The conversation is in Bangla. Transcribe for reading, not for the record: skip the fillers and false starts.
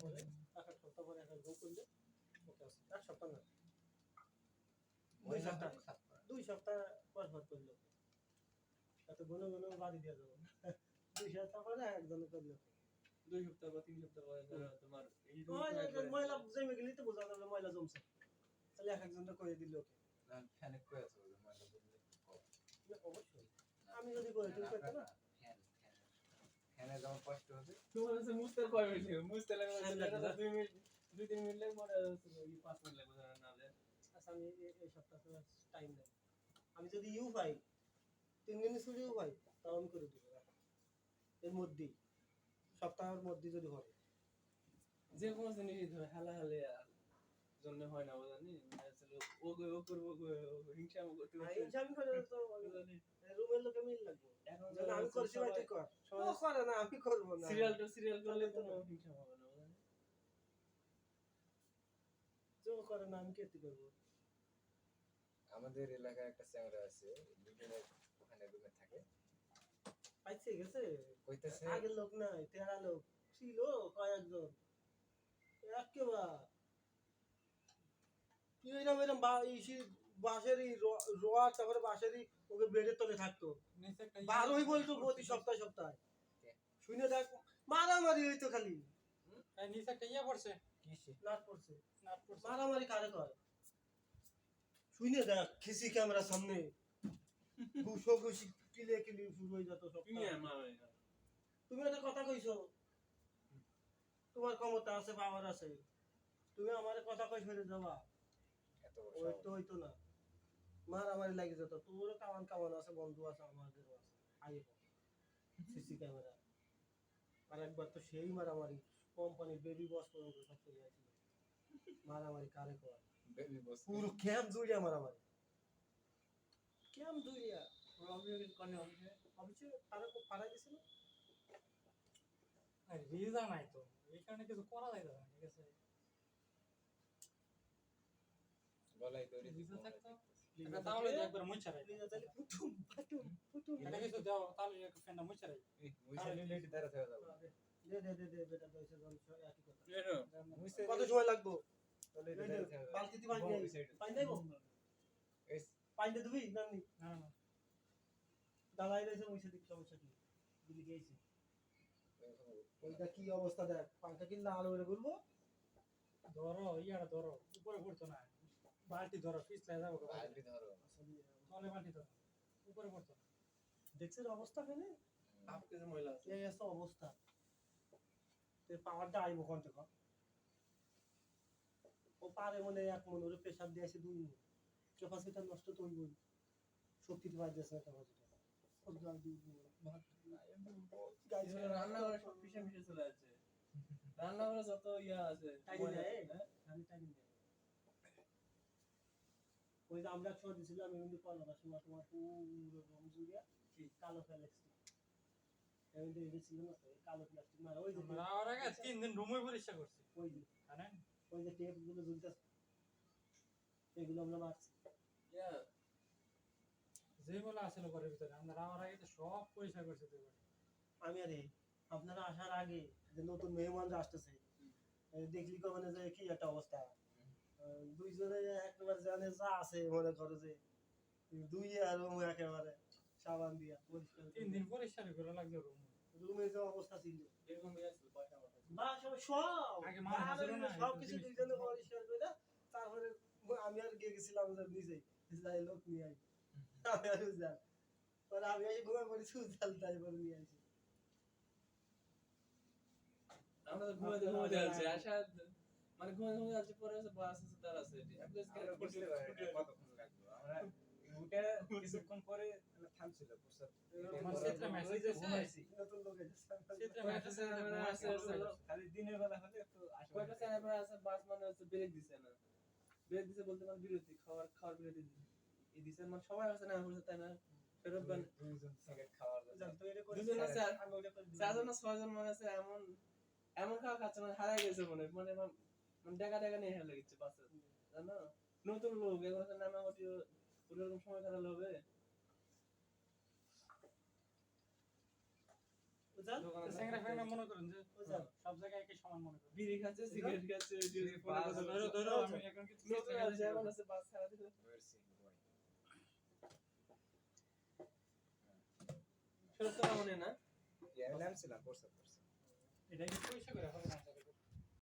পরে এক সপ্তাহ পরে এক একজন করলে ওকে আছে এক সপ্তাহ না 2 সপ্তাহ পর করলো এত ঘন ঘন বাড়ি দিয়ে যাবো 2 সপ্তাহ পরে একজন করলো 2 সপ্তাহ বা 3 সপ্তাহ পরে তোমার এই ময়লা জমে গেলেই তো বোঝা যাবে ময়লা জমছে তাহলে এক একজনটা করে দিল ওকে ফ্যানে কই আছে ময়লা বললে অবশ্যই আমি যদি করে তুমি করতে না ফ্যানে যখন কষ্ট হবে তোমার কাছে মুছতে কয় মিনিট মুছতে লাগে 2 মিনিট 2-3 মিনিট লাগে মনে হচ্ছে 5 মিনিট লাগবে না হলে আচ্ছা আমি এই সপ্তাহ টাইম নেই আমি যদি ইউ পাই 3 দিনের ছুটি ইউ পাই তাও আমি করে দেবো এর মধ্যেই সপ্তাহের মধ্যে যদি হয় যে কোনো জিনিস ধরে হালাহালি জন্য হয় না জানি ও করবো হিংসা করতে হিংসা আমি করে তো রুমের লোকে মিল লাগবে এখন যদি আমি করছি ভাই তুই কর ও করে না আমি করবো না সিরিয়াল করলে তো হিংসা হবে না জানি যে করে না আমি কেটে করবো আমাদের এলাকায় একটা চ্যাংড়া আছে লিডের ওখানে রুমে থাকে পাইছে গেছে কইতেছে আগের লোক নাই তেরা লোক ছিল কয়েকজন একেবা তুই এরকম এরকম বাঁশেরই রোয়ার তারপরে বাঁশেরই ওকে বেডের তলে থাকতো বারোই বলতো প্রতি সপ্তাহে সপ্তাহে শুনে দেখ মারামারি হইতো খালি নিচে একটা ইয়ে পড়ছে নাট পড়ছে মারামারি কারে কয় শুনে দেখ খিসি ক্যামেরার সামনে ঘুষো ঘুষি কিলে কিলি শুরু হয়ে যেত সব তুমি একটা কথা কইছো তোমার ক্ষমতা আছে পাওয়ার আছে তুমি আমার কথা কই ফেলে যাবা এত বড় ওই তো হইতো না মারামারি লাগে যেত তোরও কামান আছে বন্ধু আছে আমাদেরও আছে আগে সিসি ক্যামেরা আর একবার তো সেই মারামারি কোম্পানির বেবি বস পর্যন্ত সব চলে আসছিল মারামারি কারে কয় বেবি বস পুরো ক্যাম্প জুড়িয়া মারামারি ক্যাম্প জুড়িয়া অফিসে পাড়া গেছিল রিজা নাই তো এই কারণে কিছু করা যায় না ঠিক আছে গলায় দড়ি রিজা থাকতো এটা তাহলে একবার মুছারাই লিজা তাহলে পুটুম পাটুম পুটুম এটা কিছু দাও তাহলে এক ফ্যানটা মুছারাই এই মুইসা লেডি দাঁড়া থেকে যাবে দে বেটা দইছে জন একই কথা মুইসা কত সময় লাগবে তাহলে দাঁড়া থেকে যাবে বালতিতে পানি পানি দেবো এই পানি দে দিবি নানি না না দালাই রয়েছে মুইছে দিক সমস্যা কি দিদি গেছে ওইটা কি অবস্থা দেখ পানিটা কি লাল হয়ে বলবো ধরো ইয়াটা ধরো উপরে পড়তো না বালতি ধরো পিছলে যাবো আলবি ধরো তলে বালতি ধরো উপরে পড়তো না দেখছেন অবস্থা কেনে আপকে যে মহিলা আছে এই আছে অবস্থা তে পাওয়ারটা আইবো কোন থেকে ও পারে মনে এক মন ওরে প্রেসার দিয়েছে 2 মন ক্যাপাসিটি নষ্ট তো হইবই শক্তি তো বাজছে না ক্যাপাসিটি ওর গাল দিয়ে গাইছে রান্না করে সব পিছে পিছে চলে যাচ্ছে রান্না করে যত ইয়া আছে টাইম দেয় আমি টাইম দেয় ওই যে আমরা ছোট দিছিলাম এমনি পড়ার সময় তোমার পুরো রং জুড়িয়া কালো প্লাস্টিক এমনি দিছিল না তো কালো প্লাস্টিক মারা ওই যে আমরা আর আগে 3 দিন রুমে পরিষ্কার করছি ওই যে জানেন ওই যে টেপ গুলো ঝুলতেছে এগুলো আমরা মারছি ইয়া যেগুলো আসলে ঘরের ভিতরে আমরা আর আগে তো সব পরিষ্কার করছি তো আমি আরে আপনারা আসার আগে যে নতুন মেহমানরা আসতেছে দেখলি কো মানে যে কি একটা অবস্থা দুইজনে একবার জানে যা আছে মনে করো যে দুই আর রুম একেবারে সাবান দিয়া পরিষ্কার 3 দিন পরিষ্কার করে লাগছে রুম রুমের যে অবস্থা ছিল এরকম ইয়া ছিল পয়সা মাথা বা সব আগে মানুষ ছিল না, সব কিছু দুইজনে পরিষ্কার করে তারপরে আমি আর গেছিলাম যে নিজেই যাই লোক নিয়ে আই আমি আর উজাল পরে আমি এই ঘুমে পড়েছি উজাল তারপরে নিয়ে আসি আমরা তো ঘুমাতে যাচ্ছি আশা মানে ঘুমাতে যাচ্ছি পরে আছে বাস আছে তার আছে আমরা করতে পারি কতক্ষণ লাগবে আমরা উঠে কিছুক্ষণ পরে থামছিল প্রস্তাব আমার ক্ষেত্রে মেসেজ ঘুমাইছি নতুন লোক এসেছে ক্ষেত্রে মেসেজ খালি দিনের বেলা হলে একটু কয়টা চ্যানেল আছে বাস মানে হচ্ছে ব্রেক দিছে না ব্রেক দিছে বলতে মানে বিরতি খাওয়ার বিরতি এই দিছে মানে সবাই আছে না হচ্ছে তাই না ফেরত বান দুইজন সিগারেট খাওয়ার জন্য জানতো এটা করে দুজন আছে আমি ওটা করে দিলাম। চারজন না ছয়জন মানে আছে এমন খাওয়া খাচ্ছে মানে হারাই গেছে মানে ডেকা নিয়ে হেলে গেছে বাসে জানো নতুন লোক এগুলো নানা ওটি ওরকম সময় কাটালে হবে বুঝছেন? দোকানে স্যাংরা ফ্যাংরা মনে করেন যে বুঝছেন? সব জায়গায় একই সমান মনে করেন। বিড়ি খাচ্ছে সিগারেট খাচ্ছে ধরো ধরো আমি এখন কিছু নতুন আছে এখন আছে বাস ছাড়া দিতে ছোট মনে না ল্যাম্প ছিল করছে এটা কি পয়সা করে হবে না